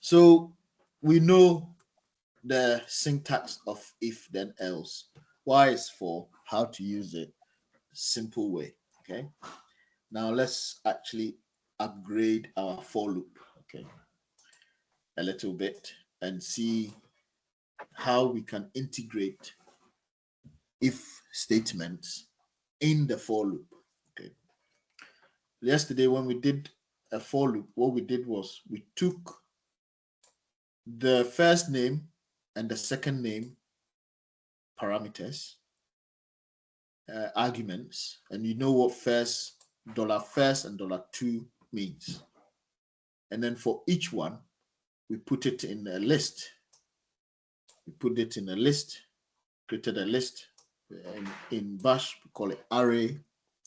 So we know the syntax of if then else. Y is for how to use it, simple way. Okay. Now let's actually upgrade our for loop. Okay, a little bit and see how we can integrate if statements in the for loop. Okay. Yesterday, when we did a for loop, what we did was we took the first name and the second name parameters, arguments, and you know what $first and $2 means. And then for each one, we put it in a list. We put it in a list, created a list. And in Bash, we call it array,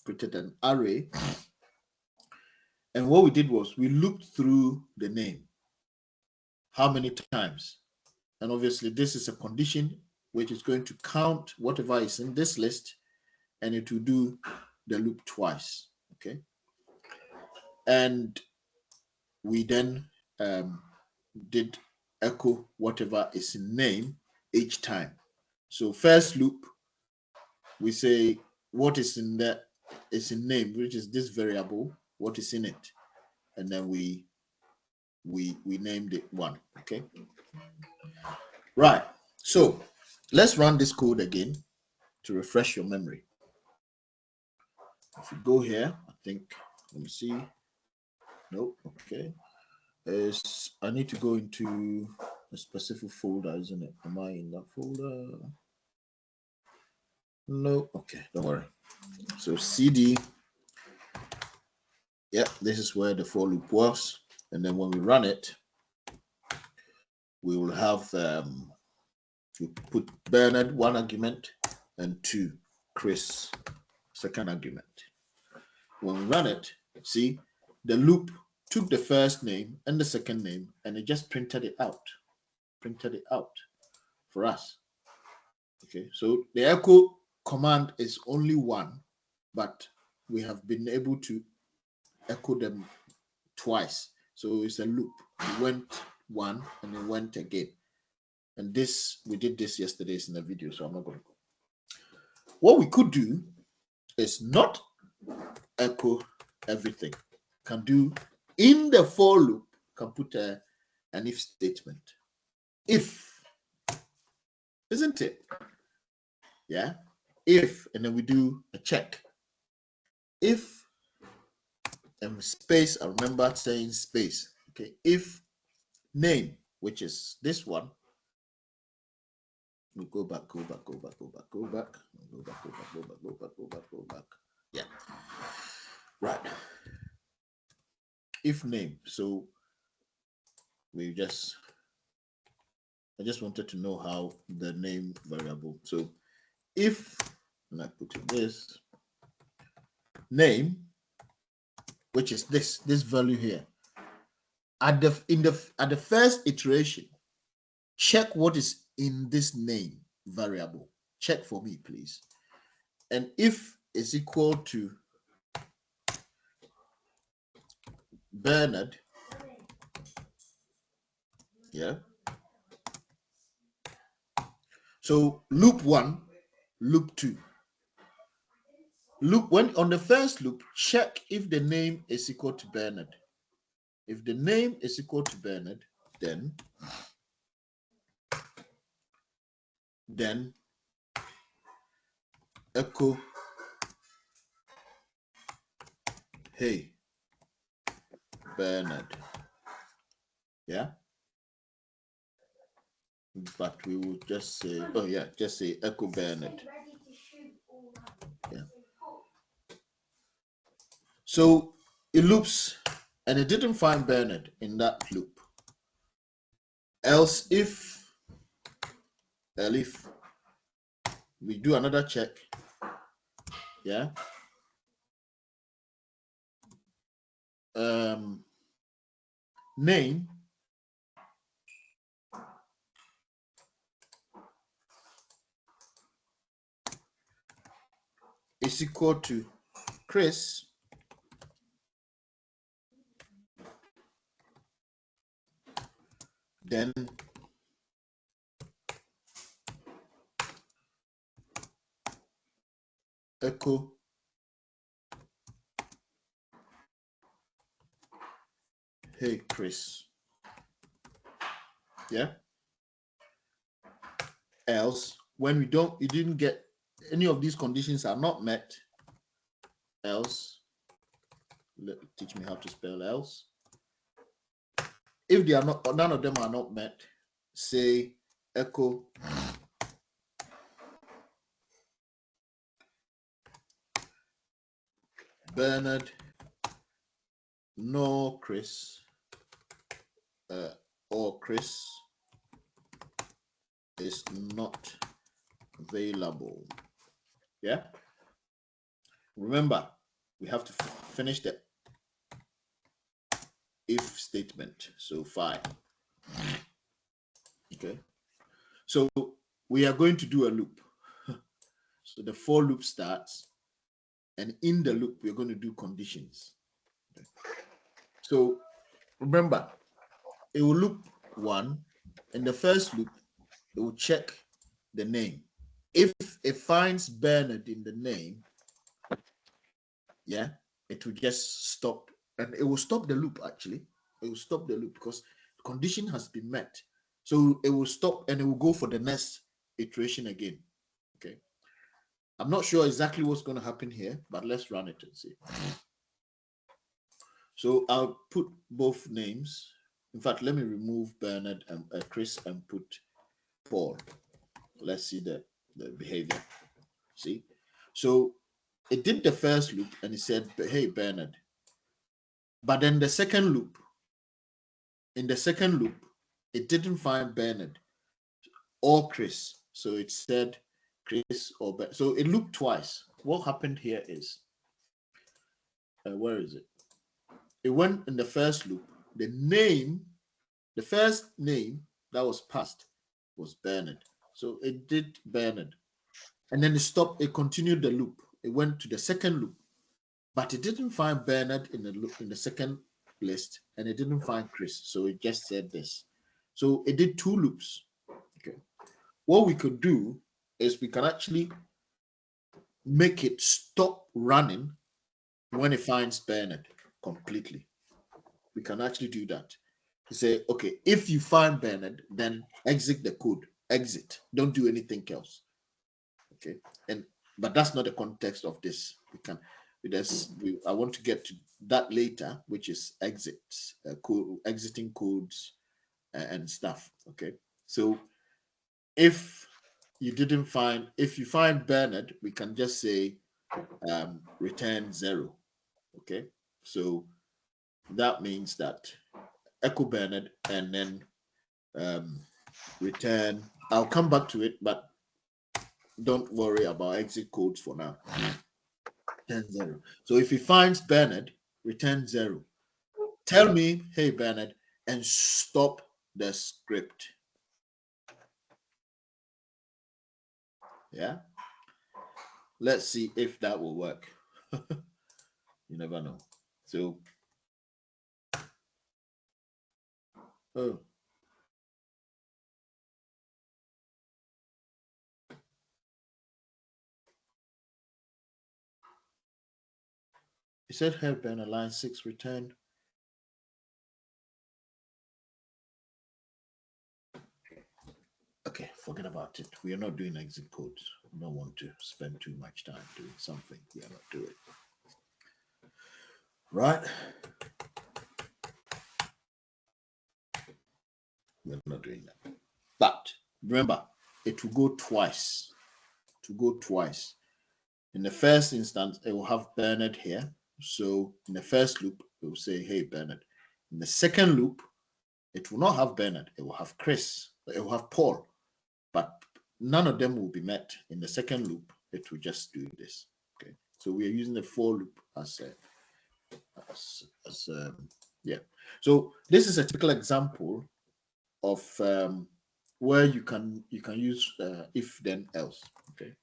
created an array. And what we did was we looped through the name. How many times? And obviously, this is a condition which is going to count whatever is in this list, and it will do the loop twice. Okay. And we then did echo whatever is in name each time. So first loop, we say what is in there is in name, which is this variable, what is in it, and then we named it one. Okay, right. So let's run this code again to refresh your memory. If you go here, I think, let me see. Nope. Okay. I need to go into a specific folder, isn't it? Am I in that folder? No. Okay, don't worry. So cd, yeah, this is where the for loop was. And then when we run it, we will have we put Bernard one argument and two Chris second argument. When we run it, see the loop took the first name and the second name and it just printed it out for us. Okay, so the echo command is only one, but we have been able to echo them twice. So it's a loop. It went one and it went again. And this, we did this yesterday in the video, so I'm not going to go. What we could do is not echo everything. Can do in the for loop, can put an if statement. If, isn't it? Yeah. If, and then we do a check. If space, I remember saying space. Okay. If name, which is this one, we'll go back. Yeah. Right. If name. So I just wanted to know how the name variable. So if, and I put in this name, which is this value here, at the first iteration, check what is in this name variable. Check for me, please. And if is equal to Bernard, yeah. So loop one, loop two. Loop when on the first loop, check if the name is equal to Bernard. If the name is equal to Bernard, then echo hey Bernard. Yeah. But we will just say, oh yeah, just say echo Bernard. Yeah. So it loops and it didn't find Bernard in that loop. Else if we do another check, yeah. Name is equal to Chris, then echo hey Chris. Yeah. Else, when you didn't get any of these conditions are not met, else, teach me how to spell else. If they are not, none of them are not met, say echo Bernard no Chris or Chris is not available. Yeah. Remember, we have to finish the if statement. So 5. Okay. So we are going to do a loop. So the for loop starts, and in the loop, we're going to do conditions. Okay. So remember, it will loop 1. In the first loop, it will check the name. If it finds Bernard in the name, yeah, it will just stop, and it will stop the loop. Actually, it will stop the loop because the condition has been met. So it will stop and it will go for the next iteration again. Okay. I'm not sure exactly what's going to happen here, but let's run it and see. So I'll put both names. In fact, let me remove Bernard and Chris and put Paul. Let's see the behavior. See? So it did the first loop and it said, hey, Bernard. But then the second loop, in the second loop, it didn't find Bernard or Chris. So it said Chris or Bernard. So it looped twice. What happened here is, where is it? It went in the first loop. The name, the first name that was passed was Bernard. So it did Bernard. And then it stopped, it continued the loop. It went to the second loop. But it didn't find Bernard in the loop in the second list, and it didn't find Chris. So it just said this. So it did 2 loops. Okay. What we could do is we can actually make it stop running when it finds Bernard completely. We can actually do that. Say, okay, if you find Bernard, then exit the code. Exit. Don't do anything else. Okay. But that's not the context of this. I want to get to that later, which is exits, code, exiting codes and stuff. Okay. So if you find Bernard, we can just say return 0. Okay. So that means that echo Bernard and then return. I'll come back to it, but don't worry about exit codes for now. Return 0. So if he finds Bernard, return 0. Tell me, hey Bernard, and stop the script. Yeah. Let's see if that will work. You never know. So, oh. He said, hey Bernard, line 6, return. Okay, forget about it. We are not doing exit codes. We don't want to spend too much time doing something we are not doing. Right? We're not doing that. But remember, it will go twice. To go twice. In the first instance, it will have Bernard here. So in the first loop, it will say, hey, Bernard. In the second loop, it will not have Bernard. It will have Chris. It will have Paul. But none of them will be met. In the second loop, it will just do this. Okay. So we are using the for loop as yeah. So this is a typical example of where you can use if then else. Okay.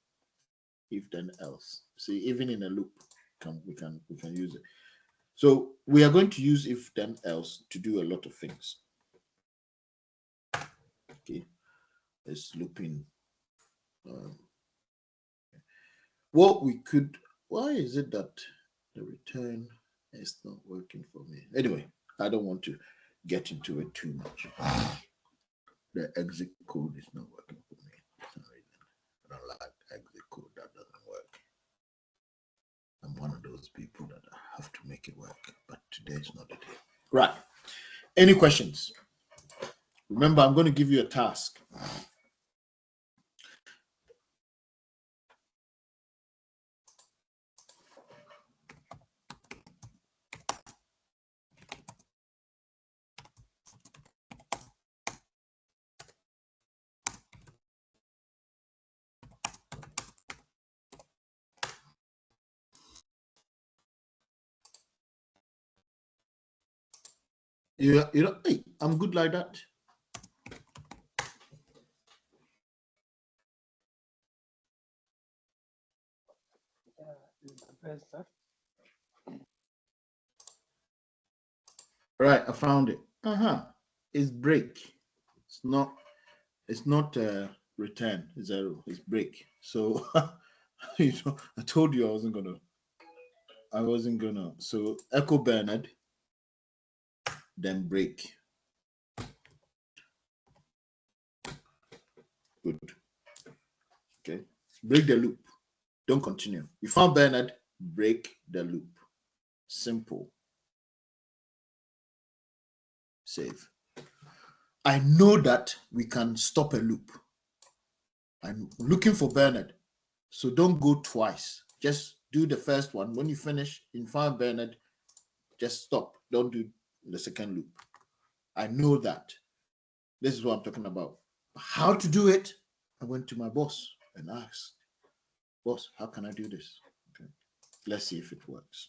If then else. See, even in a loop, we can use it. So we are going to use if then else to do a lot of things. Okay, it's looping. What we could, why is it that the return is not working for me? Anyway, I don't want to get into it too much. The exit code is not working for me for some reason. I don't like exit code that doesn't work. I'm one of those people that have to make it work, but today is not the day. Right. Any questions? Remember, I'm going to give you a task. You know, hey, I'm good like that. Right, I found it. It's break. It's not return zero, it's break. So you know, I told you I wasn't gonna. So echo Bernard, then break. Good. Okay. Break the loop. Don't continue. You found Bernard, break the loop. Simple. Save. I know that we can stop a loop. I'm looking for Bernard. So don't go twice. Just do the first one. When you finish in find Bernard, just stop. Don't do the second loop. I know that. This is what I'm talking about. How to do it? I went to my boss and asked, boss, how can I do this? Okay. Let's see if it works.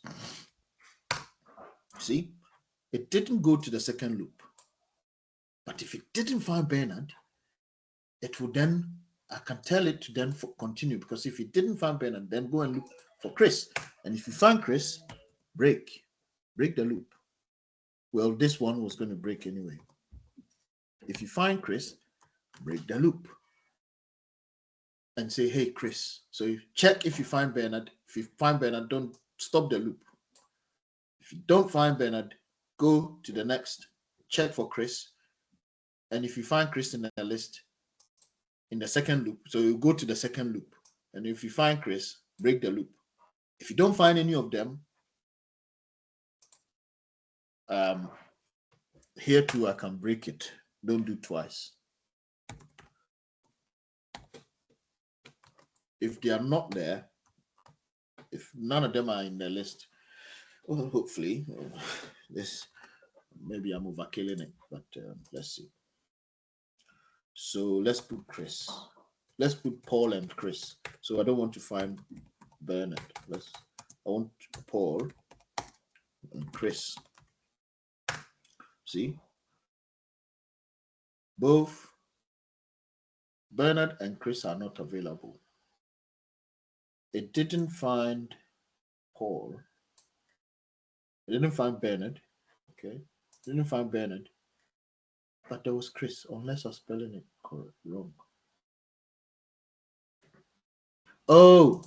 See, it didn't go to the second loop. But if it didn't find Bernard, it would then, I can tell it to then continue, because if it didn't find Bernard, then go and look for Chris. And if you find Chris, break the loop. Well, this one was going to break anyway. If you find Chris, break the loop and say, hey, Chris. So you check if you find Bernard. If you find Bernard, don't stop the loop. If you don't find Bernard, go to the next, check for Chris. And if you find Chris in the list, in the second loop, so you go to the second loop. And if you find Chris, break the loop. If you don't find any of them, here too, I can break it. Don't do twice. If they are not there, if none of them are in the list, well, hopefully, this, maybe I'm overkilling it, but let's see. So let's put Chris. Let's put Paul and Chris. So I don't want to find Bernard. I want Paul and Chris. See? Both Bernard and Chris are not available. It didn't find Paul. It didn't find Bernard. Okay. It didn't find Bernard. But there was Chris, unless I'm spelling it wrong. Oh,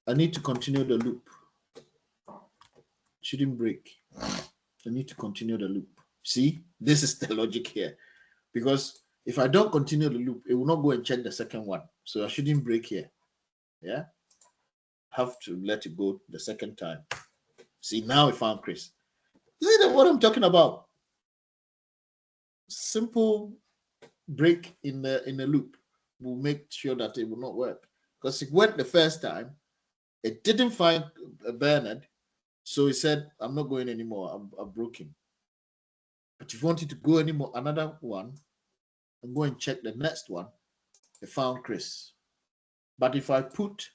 I need to continue the loop. Shouldn't break. I need to continue the loop. See, this is the logic here. Because if I don't continue the loop, it will not go and check the second one. So I shouldn't break here. Yeah. Have to let it go the second time. See, now I found Chris. You see what I'm talking about? Simple break in the loop will make sure that it will not work. Because it went the first time, it didn't find Bernard, so he said, I'm not going anymore. I'm broken. But if you wanted to go anymore, another one, and go and check the next one, they found Chris. But if I put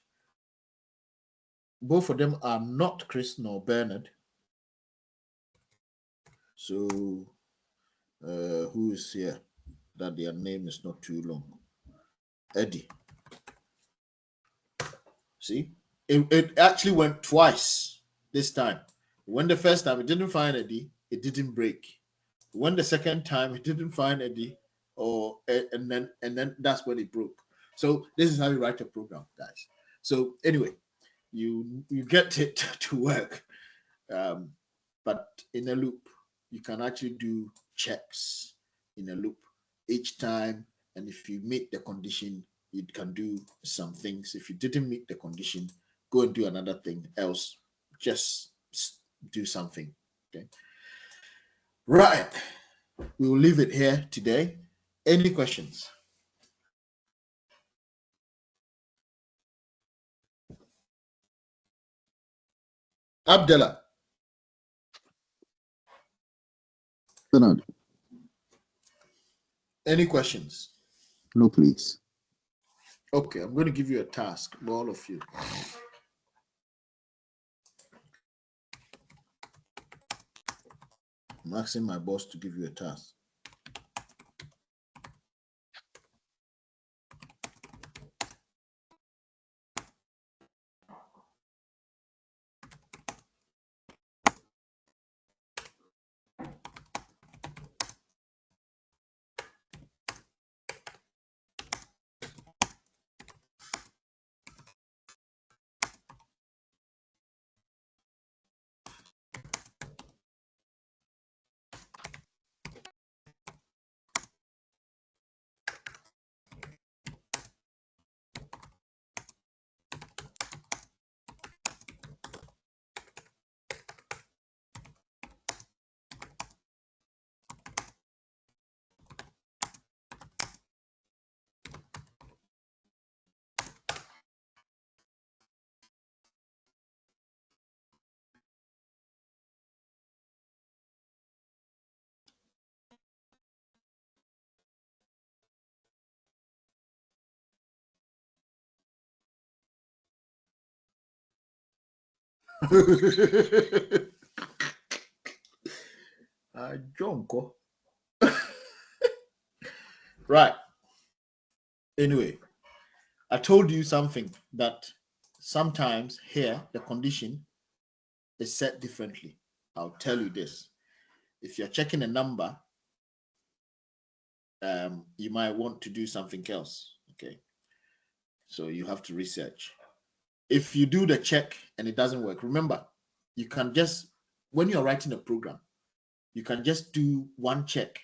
both of them are not Chris nor Bernard, so who is here that their name is not too long? Eddie. See, it actually went twice this time. When the first time it didn't find Eddie, it didn't break. When the second time it didn't find Eddie, or and then that's when it broke. So this is how you write a program, guys. So anyway, you get it to work, but in a loop, you can actually do checks in a loop each time, and if you meet the condition, you can do some things. If you didn't meet the condition, go and do another thing else. Just do something. Okay. Right. We will leave it here today. Any questions? Abdullah. Bernard. Any questions? No, please. Okay, I'm going to give you a task, all of you. I'm asking my boss to give you a task. Jonko. Right. Anyway, I told you something that sometimes here the condition is set differently. I'll tell you this. If you're checking a number, you might want to do something else. Okay. So you have to research. If you do the check and it doesn't work, remember, you can just, when you're writing a program, you can just do one check.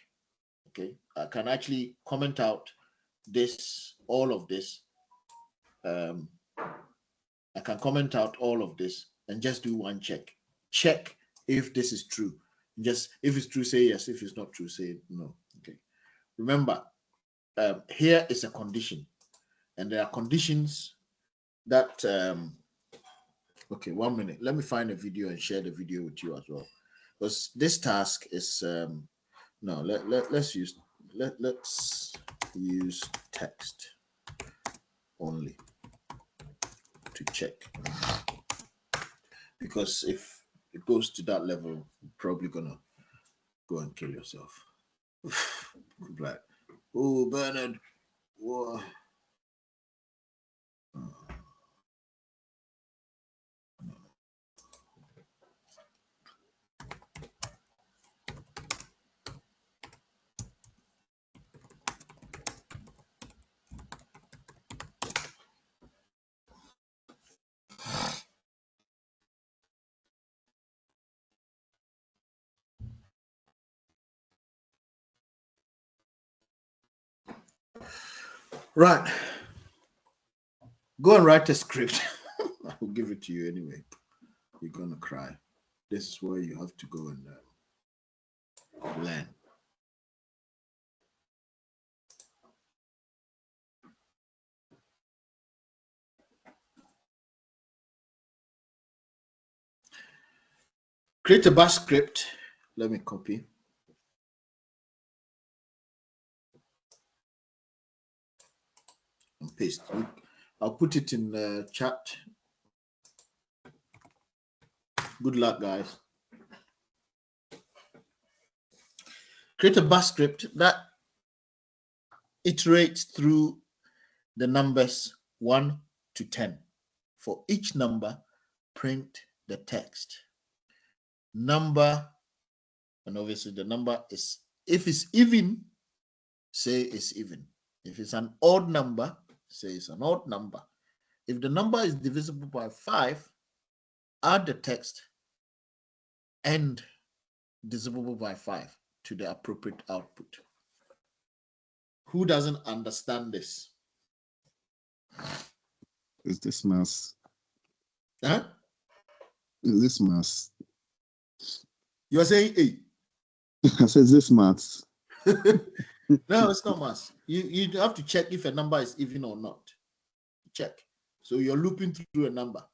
Okay. I can actually comment out this, all of this. I can comment out all of this and just do one check. Check if this is true. Just if it's true, say yes. If it's not true, say no. Okay. Remember, here is a condition, and there are conditions that. Okay, 1 minute. Let me find a video and share the video with you as well, because this task is no. Let's use let's use text only to check, because if it goes to that level, you're probably gonna go and kill yourself. Like, oh, Bernard, whoa. Right. Go and write a script. I will give it to you anyway. You're gonna cry. This is where you have to go and learn. Create a bash script. Let me copy. And paste. I'll put it in the chat. Good luck, guys. Create a bash script that iterates through the numbers 1 to 10. For each number, print the text. Number, and obviously the number is, if it's even, say it's even. If it's an odd number, say it's an odd number. If the number is divisible by 5, add the text and divisible by 5 to the appropriate output. Who doesn't understand this? Is this mass? Huh? Is this mass? You are saying A. I said this maths. No, it's not mass. You have to check if a number is even or not. Check. So you're looping through a number.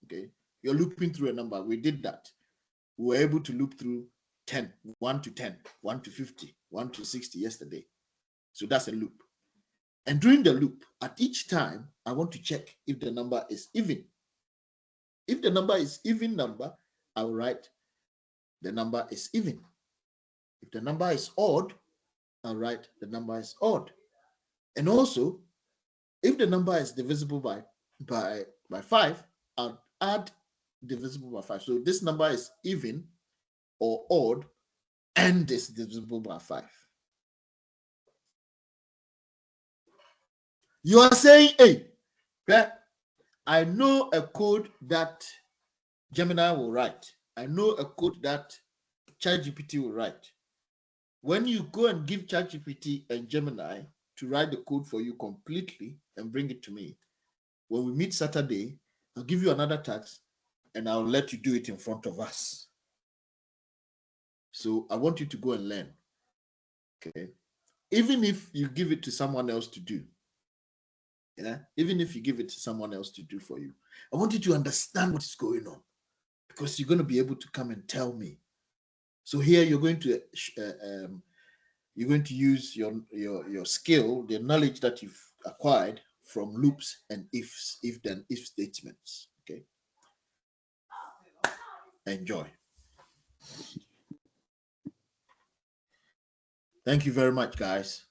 Okay. You're looping through a number. We did that. We were able to loop through 10, 1 to 10, 1 to 50, 1 to 60 yesterday. So that's a loop. And during the loop, at each time, I want to check if the number is even. If the number is even number, I will write the number is even. If the number is odd, I'll write the number is odd. And also, if the number is divisible by 5, I'll add divisible by 5. So this number is even or odd and is divisible by 5. You are saying, hey, I know a code that Gemini will write. I know a code that ChatGPT will write. When you go and give ChatGPT and Gemini to write the code for you completely and bring it to me, when we meet Saturday, I'll give you another task and I'll let you do it in front of us. So I want you to go and learn. Okay. Even if you give it to someone else to do, even if you give it to someone else to do for you, I want you to understand what is going on, because you're going to be able to come and tell me. So here you're going to use your skill, the knowledge that you've acquired from loops and ifs, if then if statements. Okay. Enjoy. Thank you very much, guys.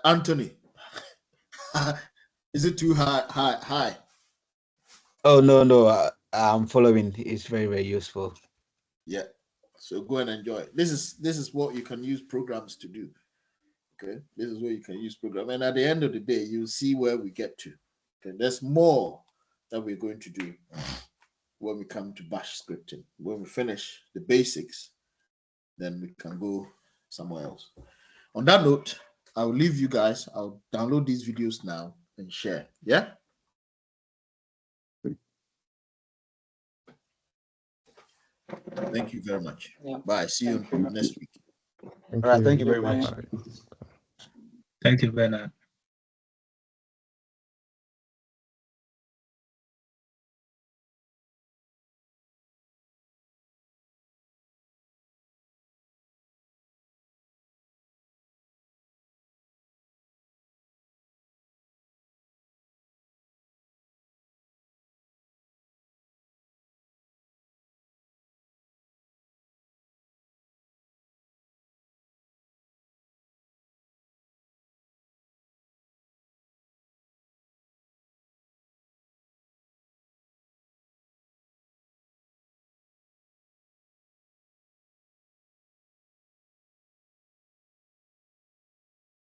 Anthony, is it too high? Oh, no, I'm following. It's very, very useful. Yeah. So go and enjoy. This is what you can use programs to do. Okay. This is where you can use program. And at the end of the day, you'll see where we get to. Okay. There's more that we're going to do when we come to bash scripting. When we finish the basics, then we can go somewhere else. On that note, I'll leave you guys. I'll download these videos now and share. Yeah. Thank you very much. Yeah. Bye. See you next week. All right. Thank you very much. Thank you, Bernard.